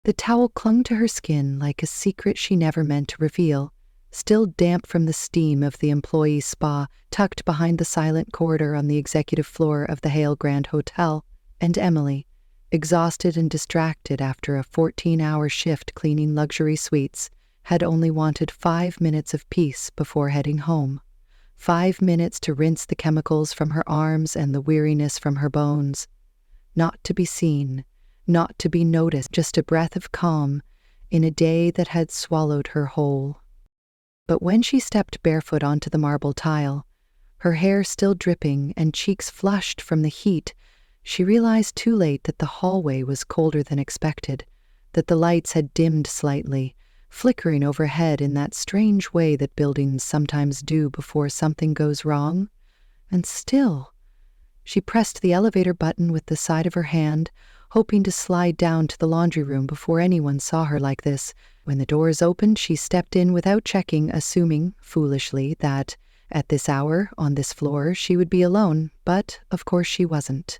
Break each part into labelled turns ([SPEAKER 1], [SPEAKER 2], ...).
[SPEAKER 1] The towel clung to her skin like a secret she never meant to reveal, still damp from the steam of the employee spa tucked behind the silent corridor on the executive floor of the Hale Grand Hotel, and Emily, exhausted and distracted after a 14-hour shift cleaning luxury suites, had only wanted 5 minutes of peace before heading home. 5 minutes to rinse the chemicals from her arms and the weariness from her bones. Not to be seen, not to be noticed, just a breath of calm in a day that had swallowed her whole. But when she stepped barefoot onto the marble tile, her hair still dripping and cheeks flushed from the heat, she realized too late that the hallway was colder than expected, that the lights had dimmed slightly, flickering overhead in that strange way that buildings sometimes do before something goes wrong. And still, she pressed the elevator button with the side of her hand, hoping to slide down to the laundry room before anyone saw her like this. When the doors opened, she stepped in without checking, assuming, foolishly, that, at this hour, on this floor, she would be alone, but, of course, she wasn't.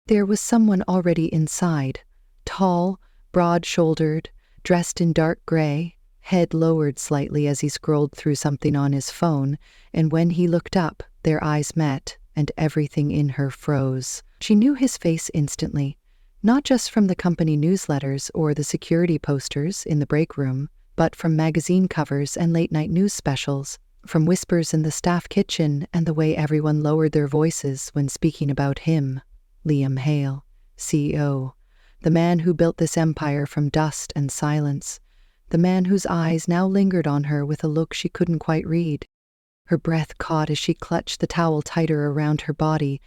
[SPEAKER 1] There was someone already inside, tall, broad-shouldered, dressed in dark gray, head lowered slightly as he scrolled through something on his phone, and when he looked up, their eyes met, and everything in her froze. She knew his face instantly, not just from the company newsletters or the security posters in the break room, but from magazine covers and late-night news specials, from whispers in the staff kitchen and the way everyone lowered their voices when speaking about him, Liam Hale, CEO, the man who built this empire from dust and silence, the man whose eyes now lingered on her with a look she couldn't quite read. Her breath caught as she clutched the towel tighter around her body,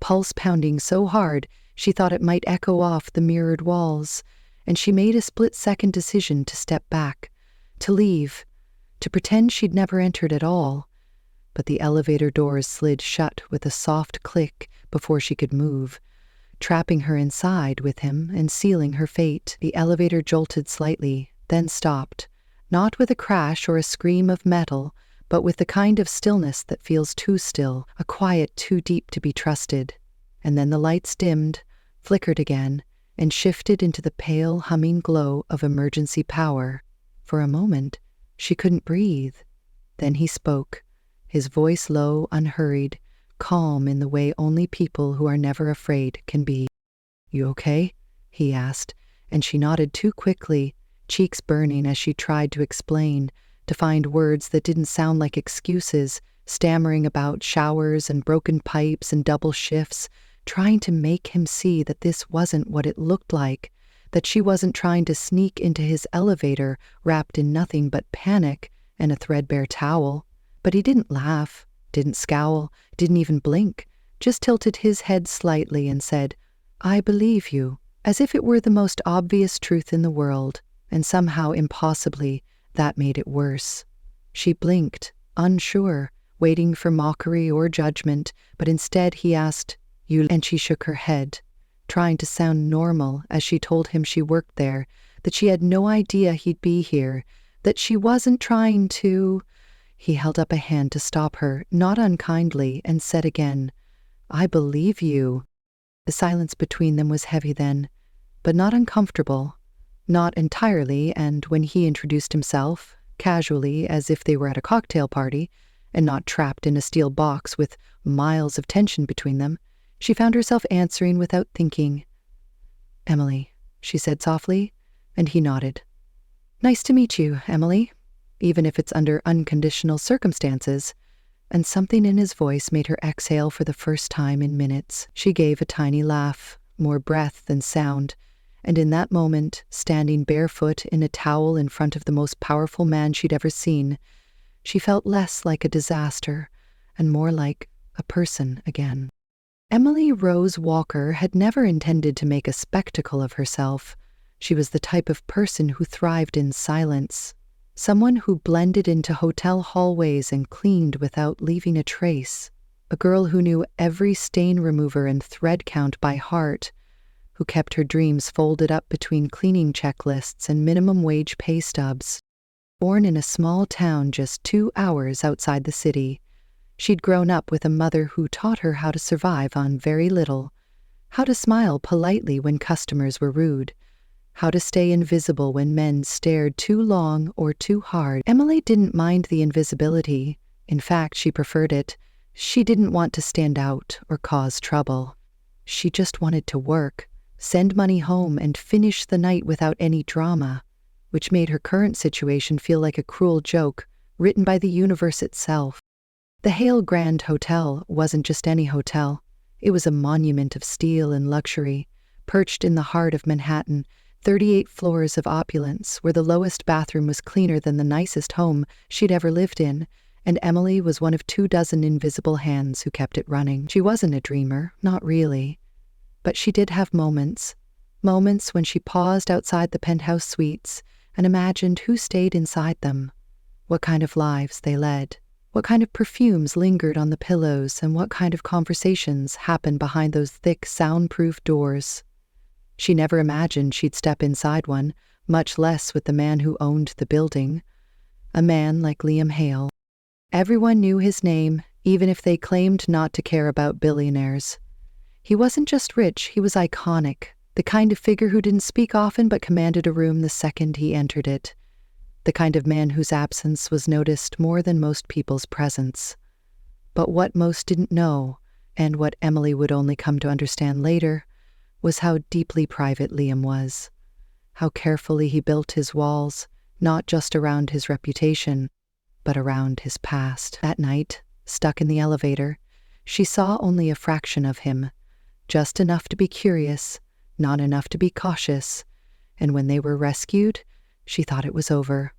[SPEAKER 1] pulse pounding so hard she thought it might echo off the mirrored walls, and she made a split-second decision to step back, to leave, to pretend she'd never entered at all. But the elevator doors slid shut with a soft click before she could move, trapping her inside with him and sealing her fate. The elevator jolted slightly, then stopped, not with a crash or a scream of metal, but with the kind of stillness that feels too still, a quiet too deep to be trusted. And then the lights dimmed, flickered again, and shifted into the pale, humming glow of emergency power. For a moment, she couldn't breathe. Then he spoke, his voice low, unhurried, calm in the way only people who are never afraid can be. "You okay?" he asked, and she nodded too quickly, cheeks burning as she tried to explain, to find words that didn't sound like excuses, stammering about showers and broken pipes and double shifts, trying to make him see that this wasn't what it looked like, that she wasn't trying to sneak into his elevator wrapped in nothing but panic and a threadbare towel. But he didn't laugh, didn't scowl, didn't even blink, just tilted his head slightly and said, "I believe you," as if it were the most obvious truth in the world, and somehow impossibly that made it worse. She blinked, unsure, waiting for mockery or judgment, but instead he asked, "You?" And she shook her head, trying to sound normal as she told him she worked there, that she had no idea he'd be here, that she wasn't trying to... He held up a hand to stop her, not unkindly, and said again, "I believe you." The silence between them was heavy then, but not uncomfortable. Not entirely, and when he introduced himself, casually as if they were at a cocktail party, and not trapped in a steel box with miles of tension between them, she found herself answering without thinking. "Emily," she said softly, and he nodded. "Nice to meet you, Emily, even if it's under unconditional circumstances," and something in his voice made her exhale for the first time in minutes. She gave a tiny laugh, more breath than sound, and in that moment, standing barefoot in a towel in front of the most powerful man she'd ever seen, she felt less like a disaster and more like a person again. Emily Rose Walker had never intended to make a spectacle of herself. She was the type of person who thrived in silence, someone who blended into hotel hallways and cleaned without leaving a trace, a girl who knew every stain remover and thread count by heart, who kept her dreams folded up between cleaning checklists and minimum wage pay stubs. Born in a small town just 2 hours outside the city, she'd grown up with a mother who taught her how to survive on very little, how to smile politely when customers were rude, how to stay invisible when men stared too long or too hard. Emily didn't mind the invisibility. In fact, she preferred it. She didn't want to stand out or cause trouble. She just wanted to work, send money home, and finish the night without any drama, which made her current situation feel like a cruel joke written by the universe itself. The Hale Grand Hotel wasn't just any hotel. It was a monument of steel and luxury, perched in the heart of Manhattan, 38 floors of opulence, where the lowest bathroom was cleaner than the nicest home she'd ever lived in, and Emily was one of 24 invisible hands who kept it running. She wasn't a dreamer, not really. But she did have moments when she paused outside the penthouse suites and imagined who stayed inside them, what kind of lives they led, what kind of perfumes lingered on the pillows, and what kind of conversations happened behind those thick, soundproof doors. She never imagined she'd step inside one, much less with the man who owned the building, a man like Liam Hale. Everyone knew his name, even if they claimed not to care about billionaires. He wasn't just rich, he was iconic, the kind of figure who didn't speak often but commanded a room the second he entered it. The kind of man whose absence was noticed more than most people's presence. But what most didn't know, and what Emily would only come to understand later, was how deeply private Liam was. How carefully he built his walls, not just around his reputation, but around his past. That night, stuck in the elevator, she saw only a fraction of him, just enough to be curious, not enough to be cautious, and when they were rescued, she thought it was over.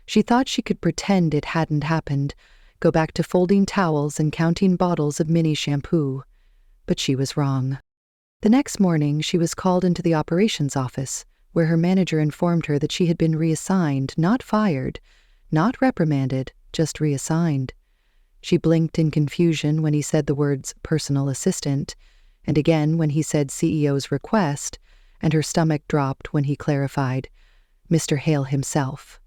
[SPEAKER 1] She thought she could pretend it hadn't happened, go back to folding towels and counting bottles of mini shampoo, but she was wrong. The next morning, she was called into the operations office, where her manager informed her that she had been reassigned, not fired, not reprimanded, just reassigned. She blinked in confusion when he said the words personal assistant, and again when he said CEO's request, and her stomach dropped when he clarified, Mr. Hale himself.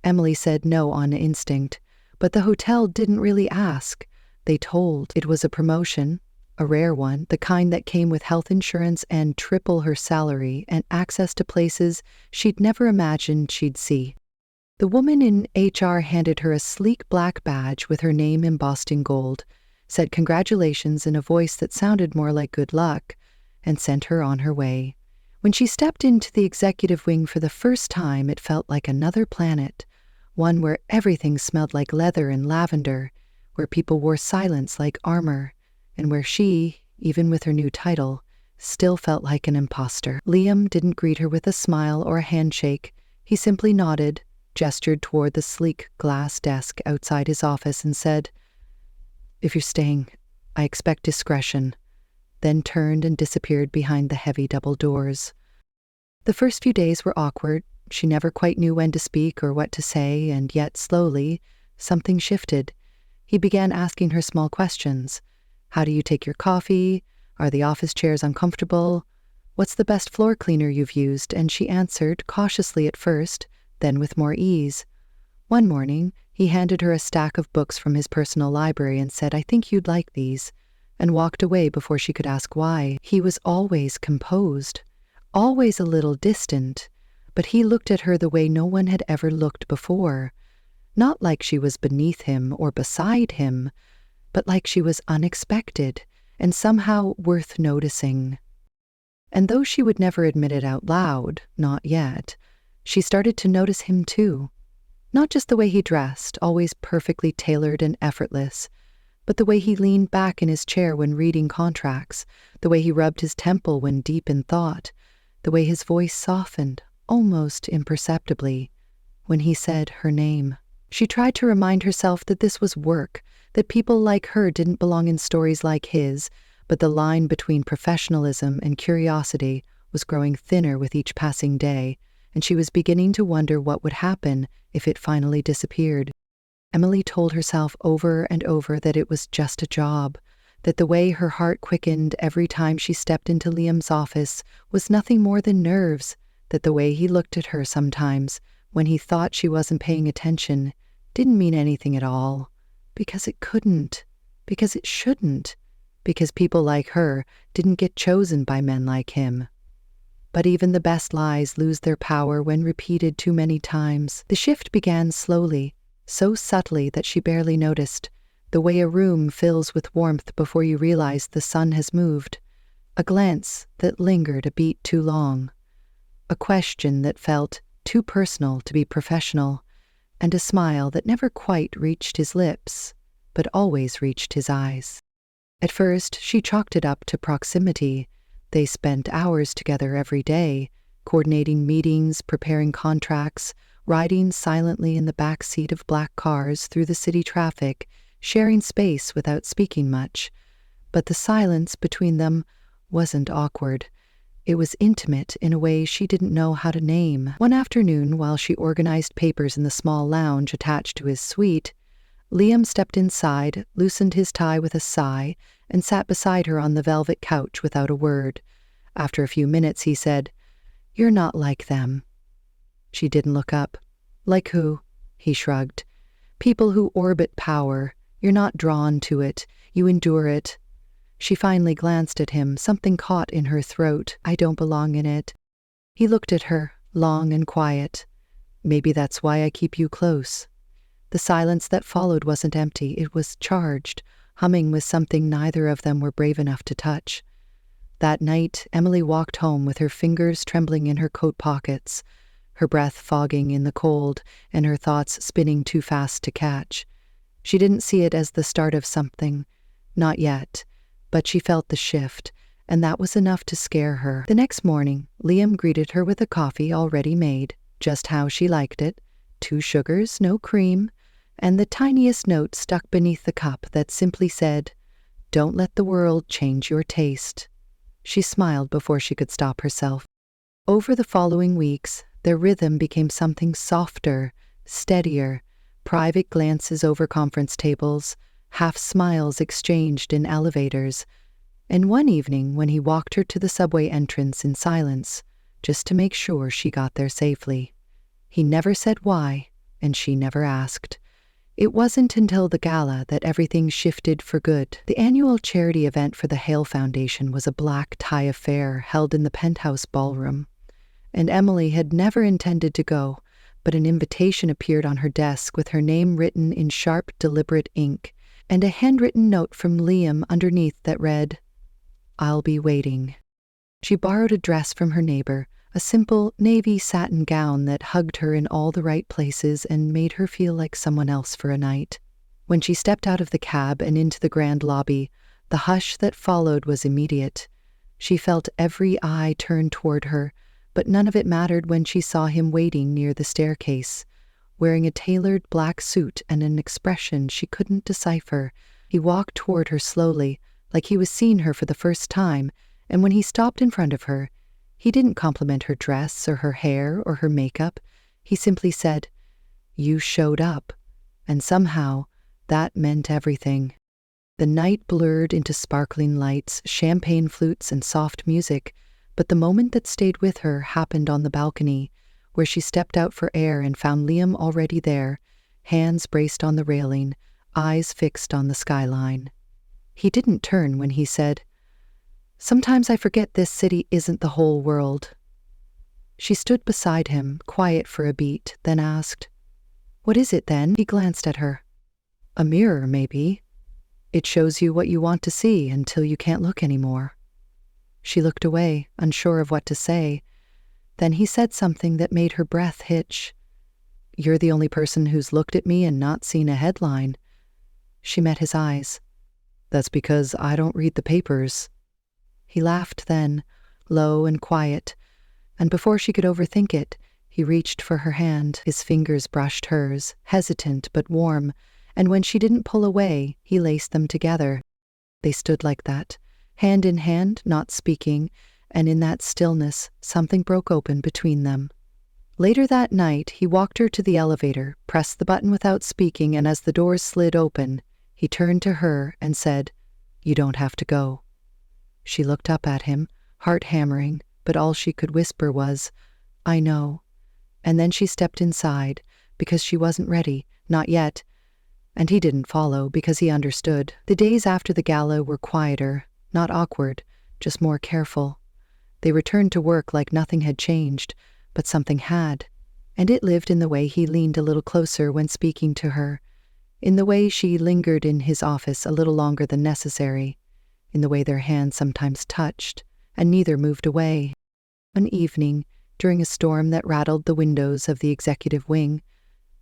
[SPEAKER 1] Emily said no on instinct, but the hotel didn't really ask. They told. It was a promotion, a rare one, the kind that came with health insurance and triple her salary and access to places she'd never imagined she'd see. The woman in HR handed her a sleek black badge with her name embossed in gold, said congratulations in a voice that sounded more like good luck, and sent her on her way. When she stepped into the executive wing for the first time, it felt like another planet, one where everything smelled like leather and lavender, where people wore silence like armor, and where she, even with her new title, still felt like an imposter. Liam didn't greet her with a smile or a handshake. He simply nodded, gestured toward the sleek glass desk outside his office, and said, "If you're staying, I expect discretion," then turned and disappeared behind the heavy double doors. The first few days were awkward. She never quite knew when to speak or what to say, and yet slowly, something shifted. He began asking her small questions. How do you take your coffee? Are the office chairs uncomfortable? What's the best floor cleaner you've used? And she answered, cautiously at first, then with more ease. One morning, he handed her a stack of books from his personal library and said, "I think you'd like these," and walked away before she could ask why. He was always composed, always a little distant, but he looked at her the way no one had ever looked before. Not like she was beneath him or beside him, but like she was unexpected and somehow worth noticing. And though she would never admit it out loud, not yet, she started to notice him too. Not just the way he dressed, always perfectly tailored and effortless, but the way he leaned back in his chair when reading contracts, the way he rubbed his temple when deep in thought, the way his voice softened, almost imperceptibly, when he said her name. She tried to remind herself that this was work, that people like her didn't belong in stories like his, but the line between professionalism and curiosity was growing thinner with each passing day, and she was beginning to wonder what would happen if it finally disappeared. Emily told herself over and over that it was just a job, that the way her heart quickened every time she stepped into Liam's office was nothing more than nerves, that the way he looked at her sometimes, when he thought she wasn't paying attention, didn't mean anything at all. Because it couldn't. Because it shouldn't. Because people like her didn't get chosen by men like him. But even the best lies lose their power when repeated too many times. The shift began slowly, so subtly that she barely noticed, the way a room fills with warmth before you realize the sun has moved. A glance that lingered a beat too long. A question that felt too personal to be professional, and a smile that never quite reached his lips, but always reached his eyes. At first, she chalked it up to proximity. They spent hours together every day, coordinating meetings, preparing contracts, riding silently in the back seat of black cars through the city traffic, sharing space without speaking much. But the silence between them wasn't awkward. It was intimate in a way she didn't know how to name. One afternoon, while she organized papers in the small lounge attached to his suite, Liam stepped inside, loosened his tie with a sigh, and sat beside her on the velvet couch without a word. After a few minutes, he said, "You're not like them." She didn't look up. "Like who?" He shrugged. "People who orbit power. You're not drawn to it. You endure it." She finally glanced at him, something caught in her throat. "I don't belong in it." He looked at her, long and quiet. "Maybe that's why I keep you close." The silence that followed wasn't empty, it was charged, humming with something neither of them were brave enough to touch. That night, Emily walked home with her fingers trembling in her coat pockets, her breath fogging in the cold, and her thoughts spinning too fast to catch. She didn't see it as the start of something. Not yet. But she felt the shift, and that was enough to scare her. The next morning, Liam greeted her with a coffee already made, just how she liked it, 2 sugars, no cream, and the tiniest note stuck beneath the cup that simply said, "Don't let the world change your taste." She smiled before she could stop herself. Over the following weeks, their rhythm became something softer, steadier, private glances over conference tables, half smiles exchanged in elevators, and one evening when he walked her to the subway entrance in silence, just to make sure she got there safely. He never said why, and she never asked. It wasn't until the gala that everything shifted for good. The annual charity event for the Hale Foundation was a black tie affair held in the penthouse ballroom, and Emily had never intended to go, but an invitation appeared on her desk with her name written in sharp, deliberate ink, and a handwritten note from Liam underneath that read, "I'll be waiting." She borrowed a dress from her neighbor, a simple navy satin gown that hugged her in all the right places and made her feel like someone else for a night. When she stepped out of the cab and into the grand lobby, the hush that followed was immediate. She felt every eye turned toward her, but none of it mattered when she saw him waiting near the staircase, wearing a tailored black suit and an expression she couldn't decipher. He walked toward her slowly, like he was seeing her for the first time, and when he stopped in front of her, he didn't compliment her dress or her hair or her makeup. He simply said, "You showed up," and somehow that meant everything. The night blurred into sparkling lights, champagne flutes, and soft music, but the moment that stayed with her happened on the balcony, where she stepped out for air and found Liam already there, hands braced on the railing, eyes fixed on the skyline. He didn't turn when he said, "Sometimes I forget this city isn't the whole world." She stood beside him, quiet for a beat, then asked, "What is it then?" He glanced at her. "A mirror, maybe. It shows you what you want to see until you can't look anymore." She looked away, unsure of what to say. Then he said something that made her breath hitch. "You're the only person who's looked at me and not seen a headline." She met his eyes. "That's because I don't read the papers." He laughed then, low and quiet, and before she could overthink it, he reached for her hand. His fingers brushed hers, hesitant but warm, and when she didn't pull away, he laced them together. They stood like that, hand in hand, not speaking, and in that stillness, something broke open between them. Later that night, he walked her to the elevator, pressed the button without speaking, and as the doors slid open, he turned to her and said, "You don't have to go." She looked up at him, heart hammering, but all she could whisper was, "I know." And then she stepped inside, because she wasn't ready, not yet, and he didn't follow because he understood. The days after the gala were quieter, not awkward, just more careful. They returned to work like nothing had changed, but something had, and it lived in the way he leaned a little closer when speaking to her, in the way she lingered in his office a little longer than necessary, in the way their hands sometimes touched, and neither moved away. One evening, during a storm that rattled the windows of the executive wing,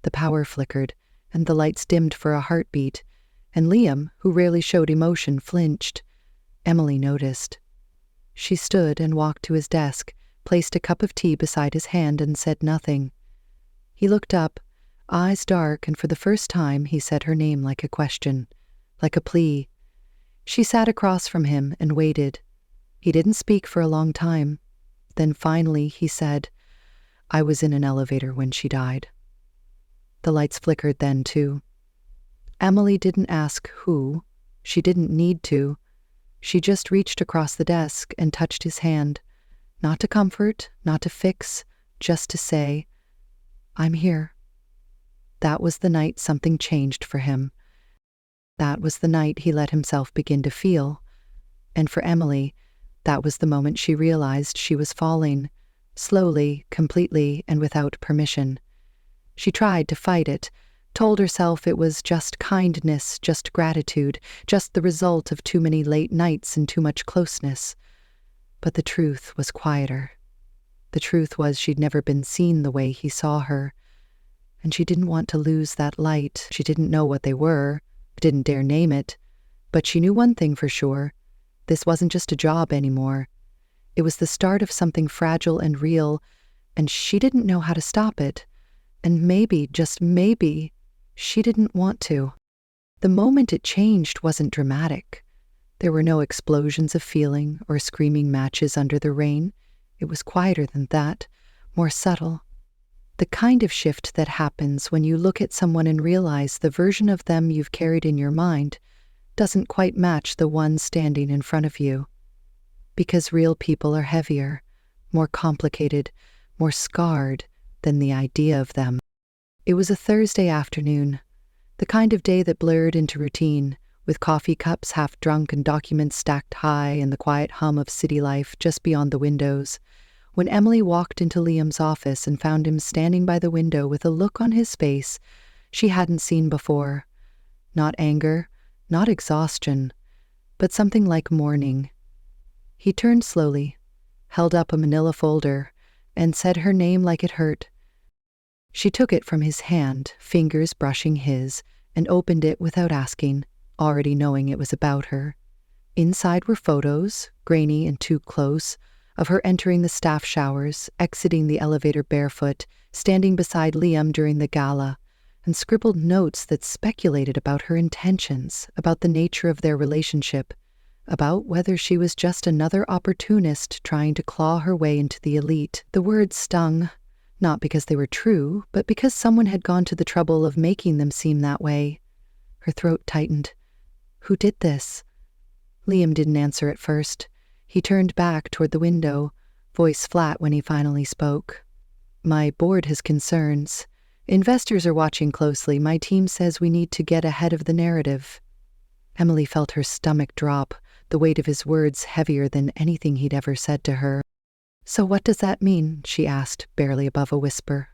[SPEAKER 1] the power flickered, and the lights dimmed for a heartbeat, and Liam, who rarely showed emotion, flinched. Emily noticed. She stood and walked to his desk, placed a cup of tea beside his hand, and said nothing. He looked up, eyes dark, and for the first time he said her name like a question, like a plea. She sat across from him and waited. He didn't speak for a long time. Then finally he said, "I was in an elevator when she died." The lights flickered then, too. Emily didn't ask who. She didn't need to. She just reached across the desk and touched his hand, not to comfort, not to fix, just to say, "I'm here." That was the night something changed for him. That was the night he let himself begin to feel. And for Emily, that was the moment she realized she was falling, slowly, completely, and without permission. She tried to fight it, told herself it was just kindness, just gratitude, just the result of too many late nights and too much closeness. But the truth was quieter. The truth was she'd never been seen the way he saw her. And she didn't want to lose that light. She didn't know what they were, didn't dare name it. But she knew one thing for sure. This wasn't just a job anymore. It was the start of something fragile and real, and she didn't know how to stop it. And maybe, just maybe, she didn't want to. The moment it changed wasn't dramatic. There were no explosions of feeling or screaming matches under the rain. It was quieter than that, more subtle. The kind of shift that happens when you look at someone and realize the version of them you've carried in your mind doesn't quite match the one standing in front of you. Because real people are heavier, more complicated, more scarred than the idea of them. It was a Thursday afternoon, the kind of day that blurred into routine, with coffee cups half drunk and documents stacked high and the quiet hum of city life just beyond the windows, when Emily walked into Liam's office and found him standing by the window with a look on his face she hadn't seen before. Not anger, not exhaustion, but something like mourning. He turned slowly, held up a manila folder, and said her name like it hurt. She took it from his hand, fingers brushing his, and opened it without asking, already knowing it was about her. Inside were photos, grainy and too close, of her entering the staff showers, exiting the elevator barefoot, standing beside Liam during the gala, and scribbled notes that speculated about her intentions, about the nature of their relationship, about whether she was just another opportunist trying to claw her way into the elite. The words stung, not because they were true, but because someone had gone to the trouble of making them seem that way. Her throat tightened. Who did this? Liam didn't answer at first. He turned back toward the window, voice flat when he finally spoke. My board has concerns. Investors are watching closely. My team says we need to get ahead of the narrative. Emily felt her stomach drop, the weight of his words heavier than anything he'd ever said to her. So what does that mean? She asked, barely above a whisper.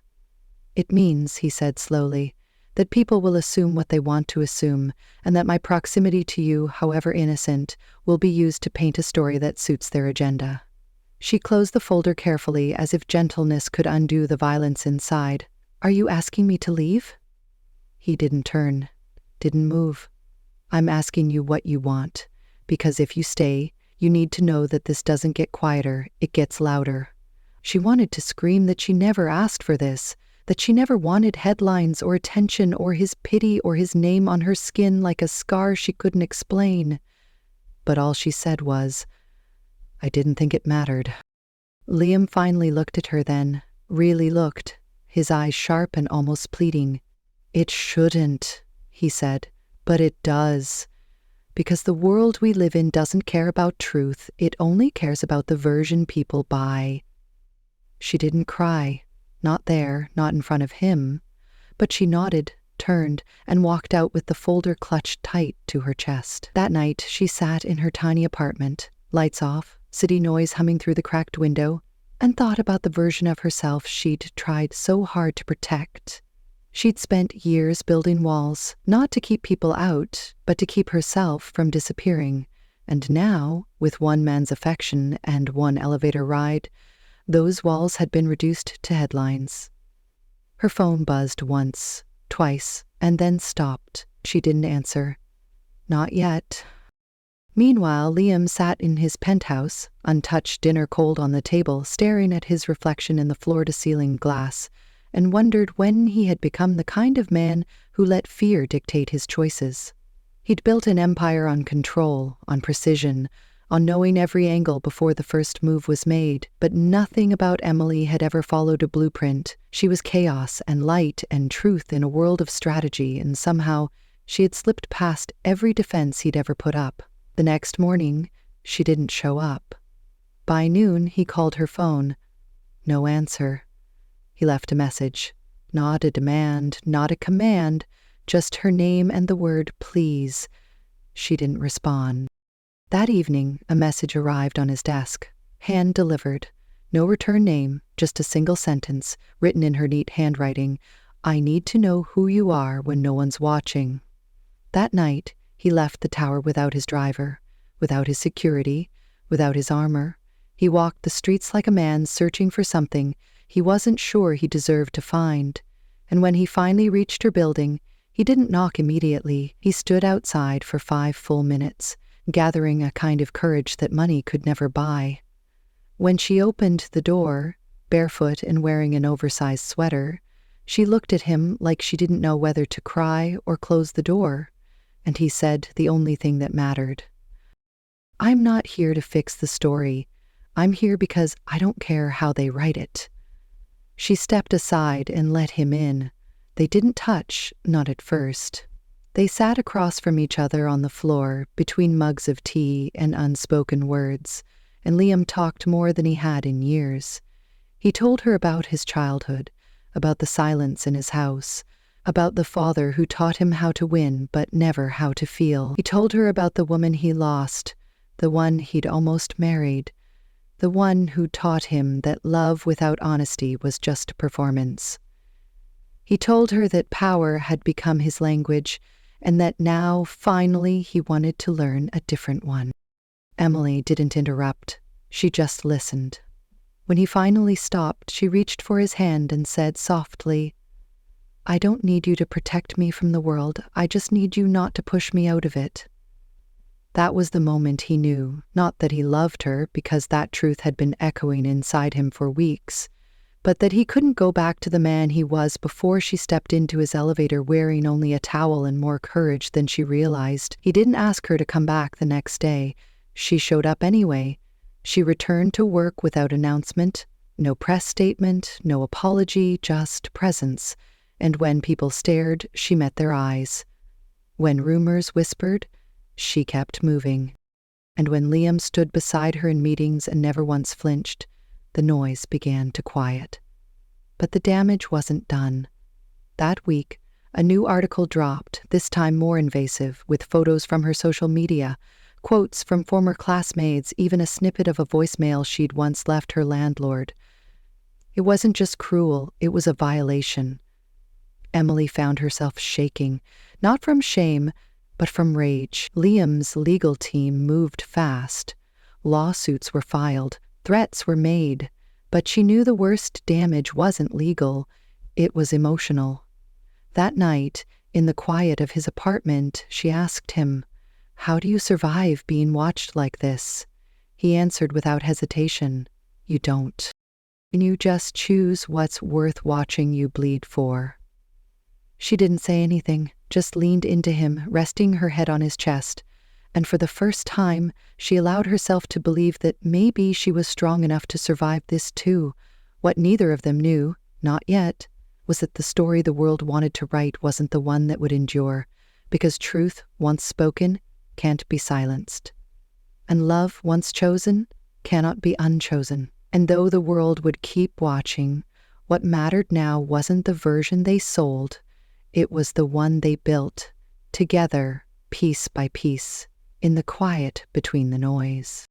[SPEAKER 1] It means, he said slowly, that people will assume what they want to assume, and that my proximity to you, however innocent, will be used to paint a story that suits their agenda. She closed the folder carefully, as if gentleness could undo the violence inside. Are you asking me to leave? He didn't turn, didn't move. I'm asking you what you want, because if you stay, you need to know that this doesn't get quieter, it gets louder. She wanted to scream that she never asked for this, that she never wanted headlines or attention or his pity or his name on her skin like a scar she couldn't explain. But all she said was, I didn't think it mattered. Liam finally looked at her then, really looked, his eyes sharp and almost pleading. It shouldn't, he said, but it does. Because the world we live in doesn't care about truth, it only cares about the version people buy. She didn't cry, not there, not in front of him, but she nodded, turned, and walked out with the folder clutched tight to her chest. That night, she sat in her tiny apartment, lights off, city noise humming through the cracked window, and thought about the version of herself she'd tried so hard to protect. She'd spent years building walls, not to keep people out, but to keep herself from disappearing. And now, with one man's affection and one elevator ride, those walls had been reduced to headlines. Her phone buzzed once, twice, and then stopped. She didn't answer. Not yet. Meanwhile, Liam sat in his penthouse, untouched dinner cold on the table, staring at his reflection in the floor-to-ceiling glass, and wondered when he had become the kind of man who let fear dictate his choices. He'd built an empire on control, on precision, on knowing every angle before the first move was made, but nothing about Emily had ever followed a blueprint. She was chaos and light and truth in a world of strategy, and somehow she had slipped past every defense he'd ever put up. The next morning, she didn't show up. By noon, he called her phone. No answer. He left a message. Not a demand, not a command, just her name and the word please. She didn't respond. That evening, a message arrived on his desk, hand-delivered. No return name, just a single sentence, written in her neat handwriting. I need to know who you are when no one's watching. That night, he left the tower without his driver, without his security, without his armor. He walked the streets like a man searching for something he wasn't sure he deserved to find. And when he finally reached her building, he didn't knock immediately. He stood outside for 5 full minutes, gathering a kind of courage that money could never buy. When she opened the door, barefoot and wearing an oversized sweater, she looked at him like she didn't know whether to cry or close the door. And he said the only thing that mattered. I'm not here to fix the story. I'm here because I don't care how they write it. She stepped aside and let him in. They didn't touch, not at first. They sat across from each other on the floor, between mugs of tea and unspoken words, and Liam talked more than he had in years. He told her about his childhood, about the silence in his house, about the father who taught him how to win but never how to feel. He told her about the woman he lost, the one he'd almost married, the one who taught him that love without honesty was just a performance. He told her that power had become his language, and that now, finally, he wanted to learn a different one. Emily didn't interrupt. She just listened. When he finally stopped, she reached for his hand and said softly, I don't need you to protect me from the world. I just need you not to push me out of it. That was the moment he knew, not that he loved her, because that truth had been echoing inside him for weeks, but that he couldn't go back to the man he was before she stepped into his elevator wearing only a towel and more courage than she realized. He didn't ask her to come back the next day. She showed up anyway. She returned to work without announcement, no press statement, no apology, just presence. And when people stared, she met their eyes. When rumors whispered, she kept moving. And when Liam stood beside her in meetings and never once flinched, the noise began to quiet. But the damage wasn't done. That week, a new article dropped, this time more invasive, with photos from her social media, quotes from former classmates, even a snippet of a voicemail she'd once left her landlord. It wasn't just cruel, it was a violation. Emily found herself shaking, not from shame, but from rage. Liam's legal team moved fast. Lawsuits were filed, threats were made, but she knew the worst damage wasn't legal, it was emotional. That night, in the quiet of his apartment, she asked him, How do you survive being watched like this? He answered without hesitation, You don't. And you just choose what's worth watching you bleed for. She didn't say anything, just leaned into him, resting her head on his chest, and for the first time, she allowed herself to believe that maybe she was strong enough to survive this too. What neither of them knew, not yet, was that the story the world wanted to write wasn't the one that would endure, because truth, once spoken, can't be silenced. And love, once chosen, cannot be unchosen. And though the world would keep watching, what mattered now wasn't the version they sold, it was the one they built, together, piece by piece, in the quiet between the noise.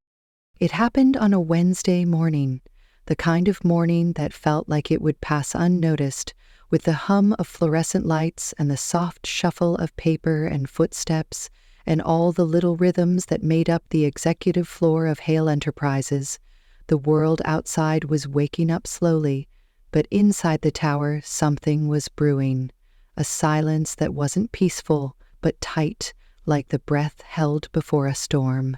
[SPEAKER 1] It happened on a Wednesday morning, the kind of morning that felt like it would pass unnoticed, with the hum of fluorescent lights and the soft shuffle of paper and footsteps and all the little rhythms that made up the executive floor of Hale Enterprises. The world outside was waking up slowly, but inside the tower something was brewing, a silence that wasn't peaceful but tight, like the breath held before a storm.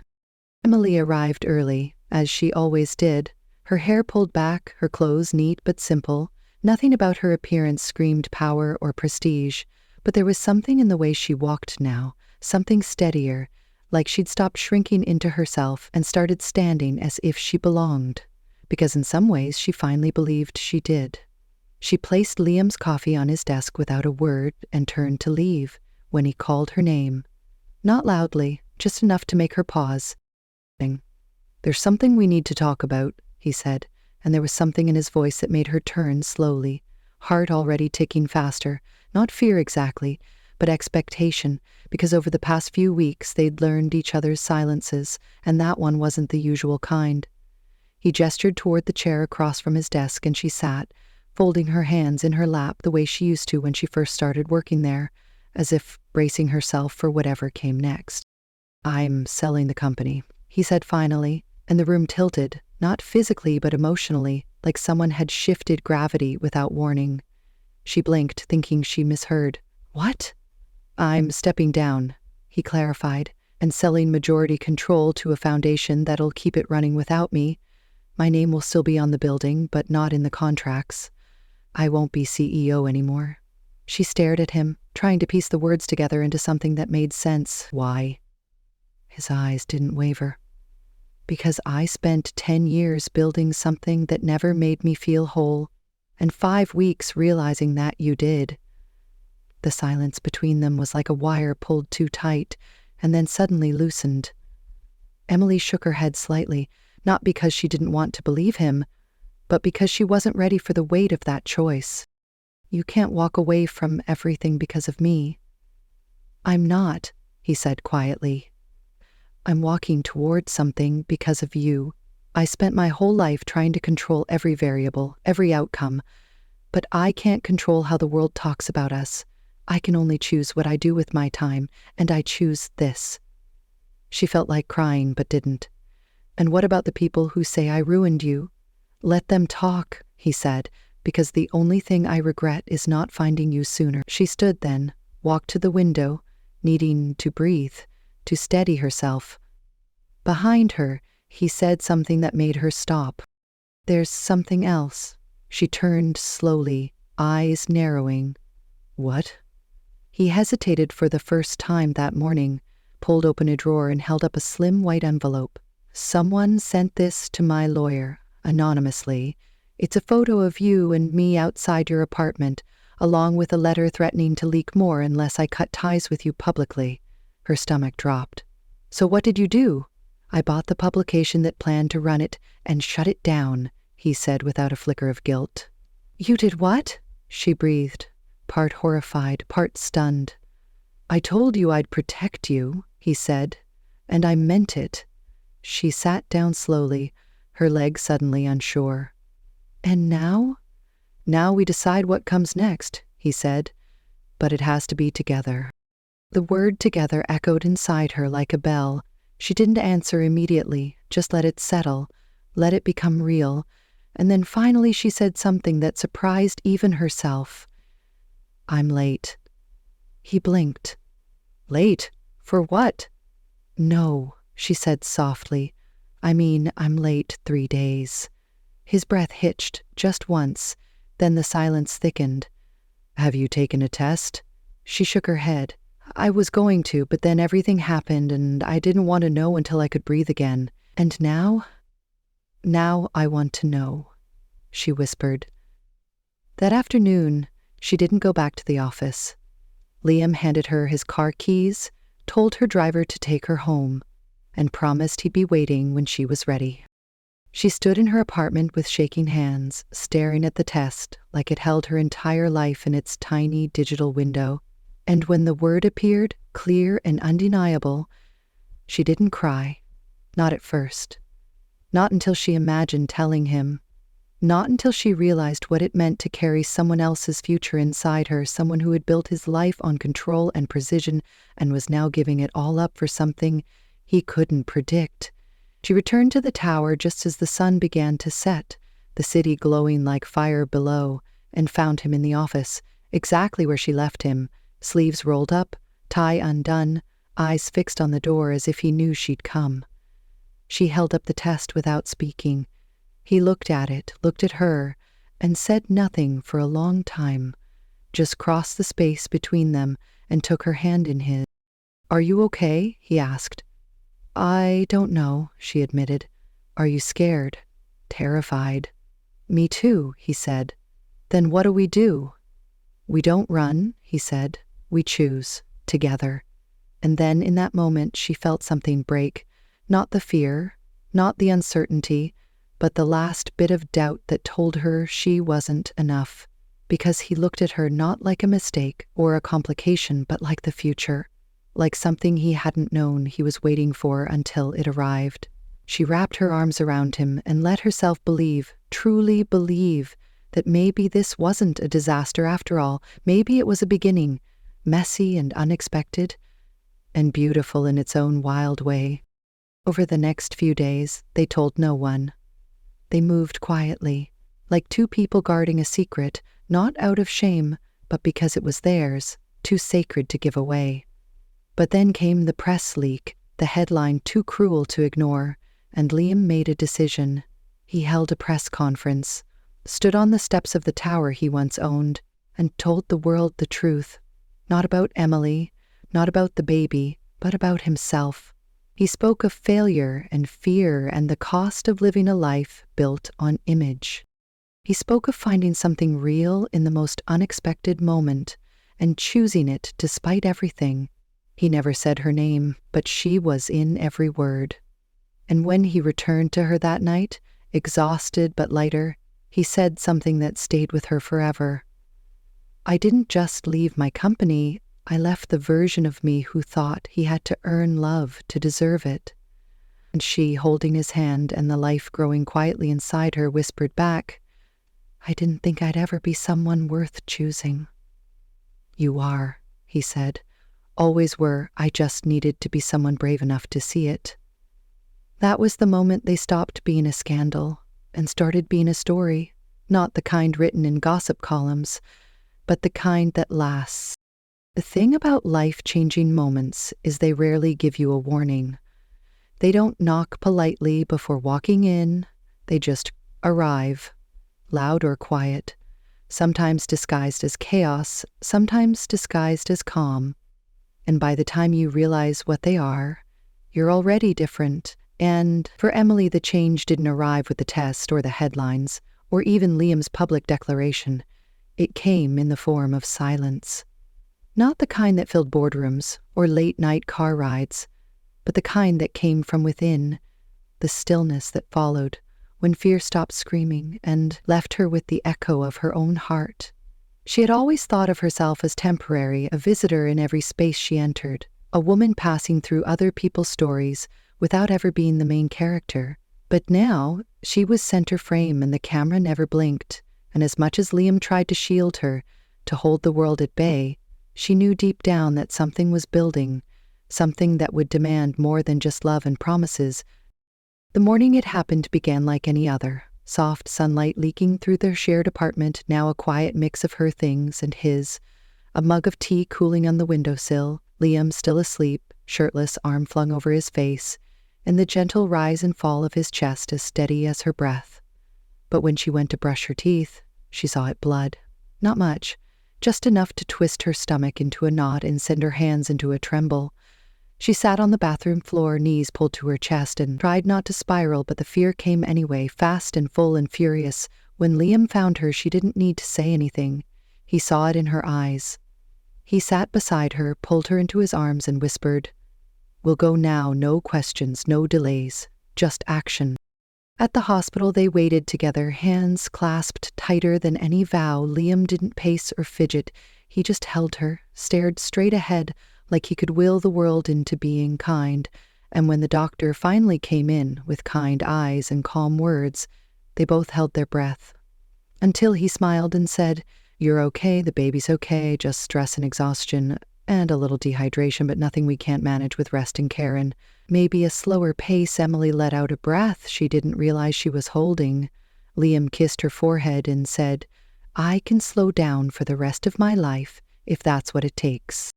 [SPEAKER 1] Emily arrived early, as she always did, her hair pulled back, her clothes neat but simple. Nothing about her appearance screamed power or prestige, but there was something in the way she walked now, something steadier, like she'd stopped shrinking into herself and started standing as if she belonged, because in some ways she finally believed she did. She placed Liam's coffee on his desk without a word and turned to leave when he called her name. Not loudly, just enough to make her pause. "There's something we need to talk about," he said, and there was something in his voice that made her turn slowly, heart already ticking faster, not fear exactly, but expectation, because over the past few weeks they'd learned each other's silences, and that one wasn't the usual kind. He gestured toward the chair across from his desk, and she sat, folding her hands in her lap the way she used to when she first started working there, as if bracing herself for whatever came next. "I'm selling the company," he said finally, and the room tilted, not physically but emotionally, like someone had shifted gravity without warning. She blinked, thinking she misheard. "What?" "I'm stepping down," he clarified, "and selling majority control to a foundation that'll keep it running without me. My name will still be on the building, but not in the contracts. I won't be CEO anymore." She stared at him, trying to piece the words together into something that made sense. "Why?" His eyes didn't waver. "Because I spent 10 years building something that never made me feel whole, and 5 weeks realizing that you did." The silence between them was like a wire pulled too tight, and then suddenly loosened. Emily shook her head slightly, not because she didn't want to believe him, but because she wasn't ready for the weight of that choice. "You can't walk away from everything because of me." "I'm not," he said quietly. "I'm walking toward something because of you. I spent my whole life trying to control every variable, every outcome, but I can't control how the world talks about us. I can only choose what I do with my time, and I choose this." She felt like crying, but didn't. "And what about the people who say I ruined you?" "Let them talk," he said, "because the only thing I regret is not finding you sooner." She stood then, walked to the window, needing to breathe, to steady herself. Behind her, he said something that made her stop. "There's something else." She turned slowly, eyes narrowing. "What?" He hesitated for the first time that morning, pulled open a drawer and held up a slim white envelope. "Someone sent this to my lawyer, anonymously. It's a photo of you and me outside your apartment, along with a letter threatening to leak more unless I cut ties with you publicly." Her stomach dropped. "So what did you do?" "I bought the publication that planned to run it and shut it down," he said without a flicker of guilt. "You did what?" she breathed, part horrified, part stunned. "I told you I'd protect you," he said, "and I meant it." She sat down slowly, her legs suddenly unsure. "And now?" "Now we decide what comes next," he said, "but it has to be together." The word together echoed inside her like a bell. She didn't answer immediately, just let it settle, let it become real, and then finally she said something that surprised even herself. "I'm late." He blinked. "Late? For what?" "No," she said softly. "I mean, I'm late 3 days." His breath hitched, just once, then the silence thickened. "Have you taken a test?" She shook her head. "I was going to, but then everything happened and I didn't want to know until I could breathe again. And now? Now I want to know," she whispered. That afternoon, she didn't go back to the office. Liam handed her his car keys, told her driver to take her home, and promised he'd be waiting when she was ready. She stood in her apartment with shaking hands, staring at the test like it held her entire life in its tiny digital window. And when the word appeared, clear and undeniable, she didn't cry, not at first. Not until she imagined telling him. Not until she realized what it meant to carry someone else's future inside her, someone who had built his life on control and precision and was now giving it all up for something he couldn't predict. She returned to the tower just as the sun began to set, the city glowing like fire below, and found him in the office, exactly where she left him, sleeves rolled up, tie undone, eyes fixed on the door as if he knew she'd come. She held up the test without speaking. He looked at it, looked at her, and said nothing for a long time, just crossed the space between them and took her hand in his. "Are you okay?" he asked. "I don't know," she admitted. "Are you scared? Terrified?" "Me too," he said. "Then what do we do?" "We don't run," he said. "We choose, together." And then in that moment she felt something break. Not the fear, not the uncertainty, but the last bit of doubt that told her she wasn't enough, because he looked at her not like a mistake or a complication, but like the future, like something he hadn't known he was waiting for until it arrived. She wrapped her arms around him and let herself believe, truly believe, that maybe this wasn't a disaster after all. Maybe it was a beginning, messy and unexpected, and beautiful in its own wild way. Over the next few days, they told no one. They moved quietly, like two people guarding a secret, not out of shame, but because it was theirs, too sacred to give away. But then came the press leak, the headline too cruel to ignore, and Liam made a decision. He held a press conference, stood on the steps of the tower he once owned, and told the world the truth. Not about Emily, not about the baby, but about himself. He spoke of failure and fear and the cost of living a life built on image. He spoke of finding something real in the most unexpected moment and choosing it despite everything. He never said her name, but she was in every word. And when he returned to her that night, exhausted but lighter, he said something that stayed with her forever. "I didn't just leave my company, I left the version of me who thought he had to earn love to deserve it." And she, holding his hand and the life growing quietly inside her, whispered back, "I didn't think I'd ever be someone worth choosing." "You are," he said. "Always were. I just needed to be someone brave enough to see it." That was the moment they stopped being a scandal and started being a story, not the kind written in gossip columns, but the kind that lasts. The thing about life-changing moments is they rarely give you a warning. They don't knock politely before walking in, they just arrive, loud or quiet, sometimes disguised as chaos, sometimes disguised as calm. And by the time you realize what they are, you're already different. And for Emily, the change didn't arrive with the test or the headlines, or even Liam's public declaration. It came in the form of silence. Not the kind that filled boardrooms or late-night car rides, but the kind that came from within, the stillness that followed when fear stopped screaming and left her with the echo of her own heart. She had always thought of herself as temporary, a visitor in every space she entered, a woman passing through other people's stories without ever being the main character. But now, she was center frame and the camera never blinked, and as much as Liam tried to shield her, to hold the world at bay, she knew deep down that something was building, something that would demand more than just love and promises. The morning it happened began like any other, soft sunlight leaking through their shared apartment, now a quiet mix of her things and his, a mug of tea cooling on the windowsill, Liam still asleep, shirtless, arm flung over his face, and the gentle rise and fall of his chest as steady as her breath. But when she went to brush her teeth, she saw it blood. Not much, just enough to twist her stomach into a knot and send her hands into a tremble. She sat on the bathroom floor, knees pulled to her chest, and tried not to spiral, but the fear came anyway, fast and full and furious. When Liam found her, she didn't need to say anything. He saw it in her eyes. He sat beside her, pulled her into his arms, and whispered, "We'll go now, no questions, no delays, just action." At the hospital they waited together, hands clasped tighter than any vow. Liam didn't pace or fidget. He just held her, stared straight ahead, like he could will the world into being kind. And when the doctor finally came in with kind eyes and calm words, they both held their breath. Until he smiled and said, "You're okay, the baby's okay, just stress and exhaustion, and a little dehydration, but nothing we can't manage with rest and care." And maybe a slower pace. Emily let out a breath she didn't realize she was holding. Liam kissed her forehead and said, "I can slow down for the rest of my life if that's what it takes."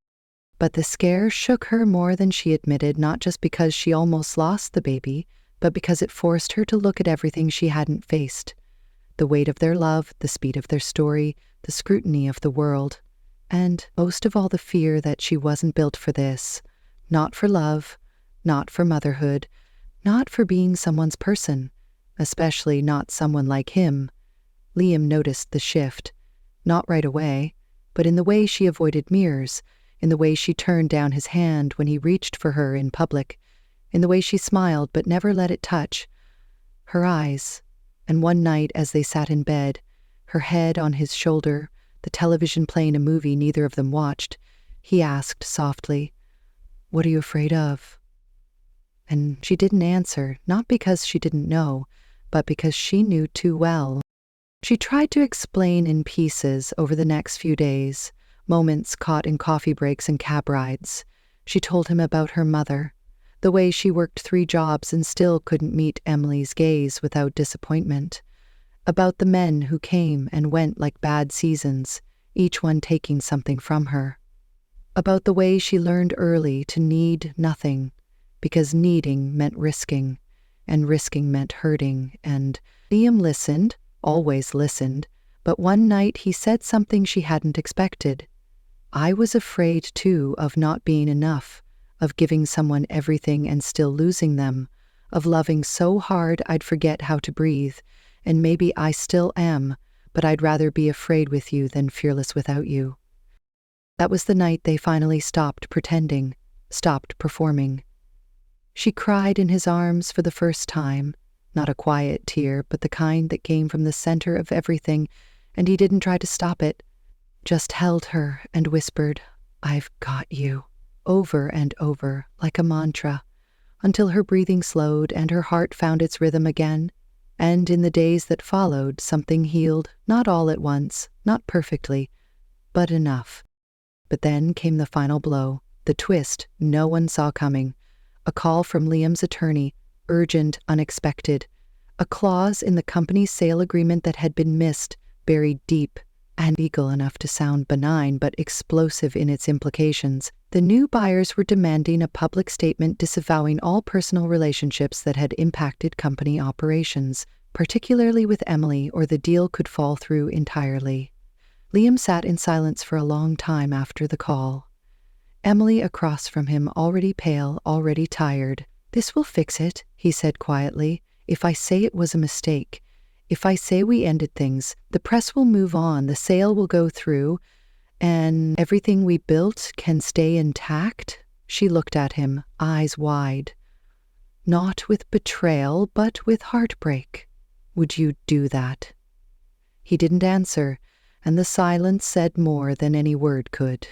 [SPEAKER 1] But the scare shook her more than she admitted, not just because she almost lost the baby, but because it forced her to look at everything she hadn't faced. The weight of their love, the speed of their story, the scrutiny of the world, and most of all the fear that she wasn't built for this. Not for love, not for motherhood, not for being someone's person, especially not someone like him. Liam noticed the shift, not right away, but in the way she avoided mirrors, in the way she turned down his hand when he reached for her in public, in the way she smiled but never let it touch her eyes. And one night as they sat in bed, her head on his shoulder, the television playing a movie neither of them watched, he asked softly, "What are you afraid of?" And she didn't answer, not because she didn't know, but because she knew too well. She tried to explain in pieces over the next few days, moments caught in coffee breaks and cab rides. She told him about her mother, the way she worked 3 jobs and still couldn't meet Emily's gaze without disappointment, about the men who came and went like bad seasons, each one taking something from her, about the way she learned early to need nothing, because needing meant risking, and risking meant hurting. And Liam listened, always listened, but one night he said something she hadn't expected. "I was afraid, too, of not being enough, of giving someone everything and still losing them, of loving so hard I'd forget how to breathe, and maybe I still am, but I'd rather be afraid with you than fearless without you." That was the night they finally stopped pretending, stopped performing. She cried in his arms for the first time, not a quiet tear, but the kind that came from the center of everything, and he didn't try to stop it, just held her and whispered, "I've got you," over and over, like a mantra, until her breathing slowed and her heart found its rhythm again. And in the days that followed, something healed, not all at once, not perfectly, but enough. But then came the final blow, the twist no one saw coming. A call from Liam's attorney, urgent, unexpected. A clause in the company's sale agreement that had been missed, buried deep, and legal enough to sound benign but explosive in its implications. The new buyers were demanding a public statement disavowing all personal relationships that had impacted company operations, particularly with Emily, or the deal could fall through entirely. Liam sat in silence for a long time after the call. Emily across from him, already pale, already tired. "This will fix it," he said quietly. "If I say it was a mistake, if I say we ended things, the press will move on, the sale will go through, and everything we built can stay intact." She looked at him, eyes wide. "Not with betrayal, but with heartbreak. Would you do that?" He didn't answer, and the silence said more than any word could.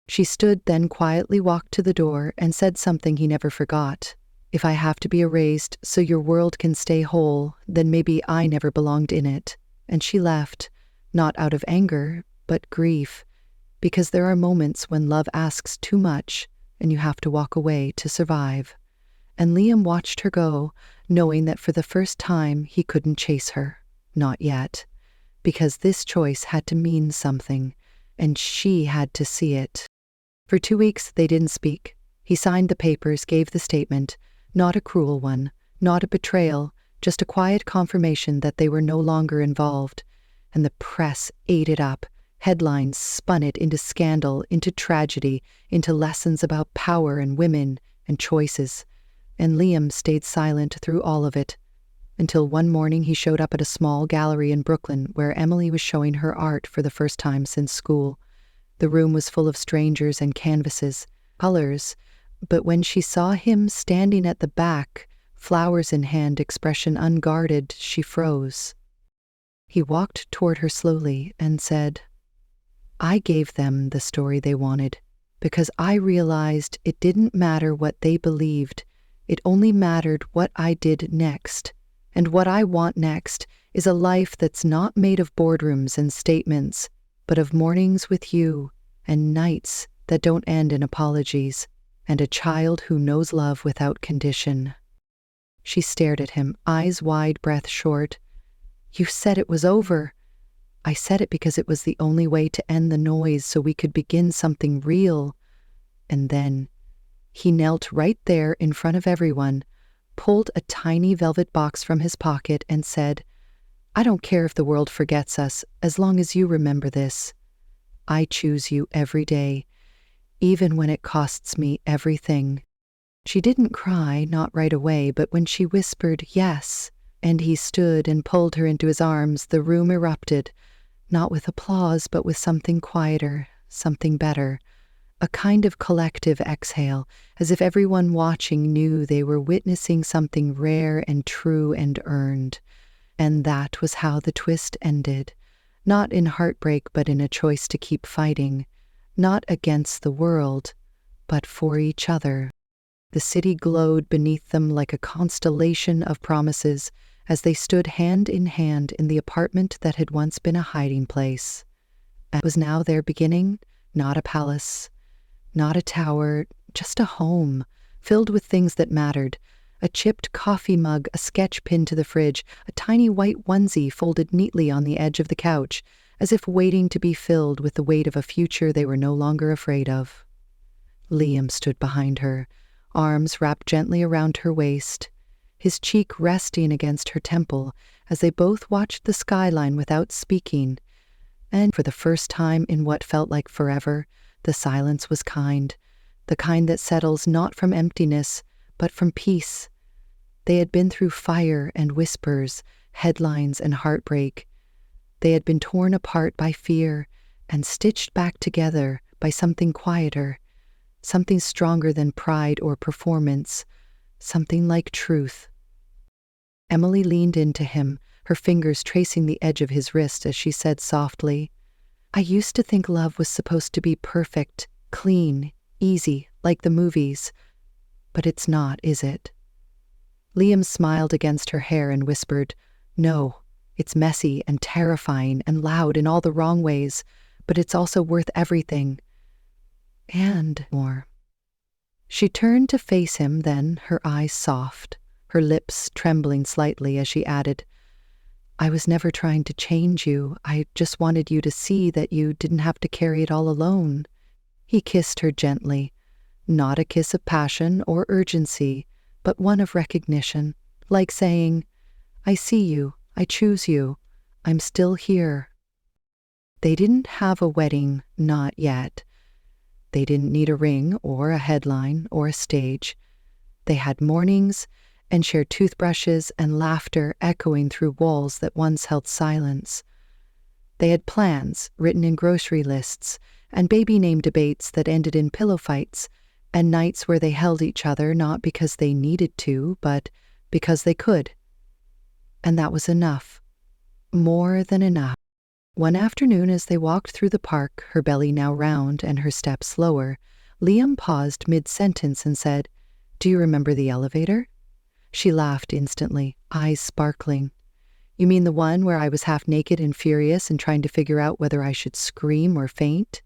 [SPEAKER 1] She stood, then quietly walked to the door and said something he never forgot. "If I have to be erased so your world can stay whole, then maybe I never belonged in it." And she left, not out of anger, but grief, because there are moments when love asks too much and you have to walk away to survive. And Liam watched her go, knowing that for the first time he couldn't chase her. Not yet. Because this choice had to mean something, and she had to see it. For 2 weeks they didn't speak. He signed the papers, gave the statement, not a cruel one, not a betrayal, just a quiet confirmation that they were no longer involved. And the press ate it up. Headlines spun it into scandal, into tragedy, into lessons about power and women and choices. And Liam stayed silent through all of it, until one morning he showed up at a small gallery in Brooklyn where Emily was showing her art for the first time since school. The room was full of strangers and canvases, colors, but when she saw him standing at the back, flowers in hand, expression unguarded, she froze. He walked toward her slowly and said, "I gave them the story they wanted, because I realized it didn't matter what they believed, It only mattered what I did next. And what I want next is a life that's not made of boardrooms and statements, but of mornings with you, and nights that don't end in apologies, and a child who knows love without condition." She stared at him, eyes wide, breath short. "You said it was over." "I said it because it was the only way to end the noise so we could begin something real." And then he knelt right there in front of everyone, pulled a tiny velvet box from his pocket, and said, "I don't care if the world forgets us, as long as you remember this. I choose you every day, even when it costs me everything." She didn't cry, not right away, but when she whispered yes, and he stood and pulled her into his arms, the room erupted, not with applause, but with something quieter, something better, a kind of collective exhale, as if everyone watching knew they were witnessing something rare and true and earned. And that was how the twist ended, not in heartbreak, but in a choice to keep fighting, not against the world, but for each other. The city glowed beneath them like a constellation of promises as they stood hand in hand in the apartment that had once been a hiding place. It was now their beginning, not a palace, not a tower, just a home, filled with things that mattered. A chipped coffee mug, a sketch pinned to the fridge, a tiny white onesie folded neatly on the edge of the couch, as if waiting to be filled with the weight of a future they were no longer afraid of. Liam stood behind her, arms wrapped gently around her waist, his cheek resting against her temple as they both watched the skyline without speaking. And for the first time in what felt like forever, the silence was kind, the kind that settles not from emptiness, but from peace. They had been through fire and whispers, headlines and heartbreak. They had been torn apart by fear and stitched back together by something quieter, something stronger than pride or performance, something like truth. Emily leaned into him, her fingers tracing the edge of his wrist as she said softly, "I used to think love was supposed to be perfect, clean, easy, like the movies. But it's not, is it?" Liam smiled against her hair and whispered, "No, it's messy and terrifying and loud in all the wrong ways, but it's also worth everything. And more." She turned to face him then, her eyes soft, her lips trembling slightly as she added, "I was never trying to change you. I just wanted you to see that you didn't have to carry it all alone." He kissed her gently, not a kiss of passion or urgency, but one of recognition, like saying, "I see you, I choose you, I'm still here." They didn't have a wedding, not yet. They didn't need a ring or a headline or a stage. They had mornings and shared toothbrushes and laughter echoing through walls that once held silence. They had plans written in grocery lists and baby name debates that ended in pillow fights, and nights where they held each other not because they needed to, but because they could. And that was enough. More than enough. One afternoon, as they walked through the park, her belly now round and her steps slower, Liam paused mid-sentence and said, "Do you remember the elevator?" She laughed instantly, eyes sparkling. "You mean the one where I was half naked and furious and trying to figure out whether I should scream or faint?"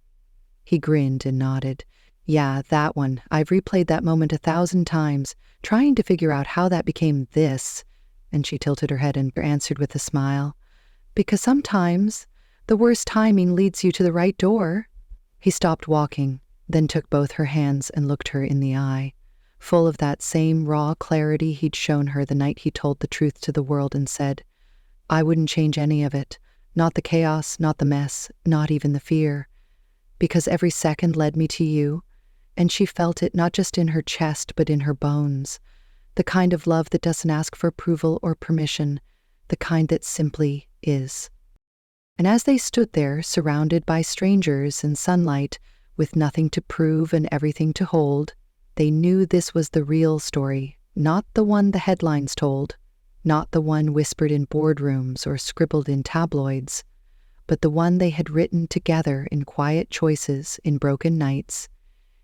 [SPEAKER 1] He grinned and nodded. "Yeah, that one. I've replayed that moment 1,000 times, trying to figure out how that became this." And she tilted her head and answered with a smile, "Because sometimes the worst timing leads you to the right door." He stopped walking, then took both her hands and looked her in the eye, full of that same raw clarity he'd shown her the night he told the truth to the world and said, "I wouldn't change any of it, not the chaos, not the mess, not even the fear, because every second led me to you." And she felt it not just in her chest but in her bones, the kind of love that doesn't ask for approval or permission, the kind that simply is. And as they stood there, surrounded by strangers and sunlight, with nothing to prove and everything to hold, they knew this was the real story, not the one the headlines told, not the one whispered in boardrooms or scribbled in tabloids, but the one they had written together in quiet choices, in broken nights,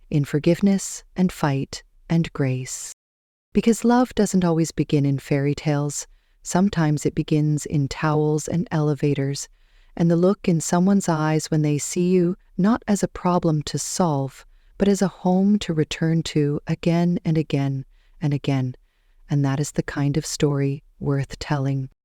[SPEAKER 1] in forgiveness and fight and grace. Because love doesn't always begin in fairy tales. Sometimes it begins in towels and elevators, and the look in someone's eyes when they see you not as a problem to solve, but as a home to return to again and again and again. And that is the kind of story worth telling.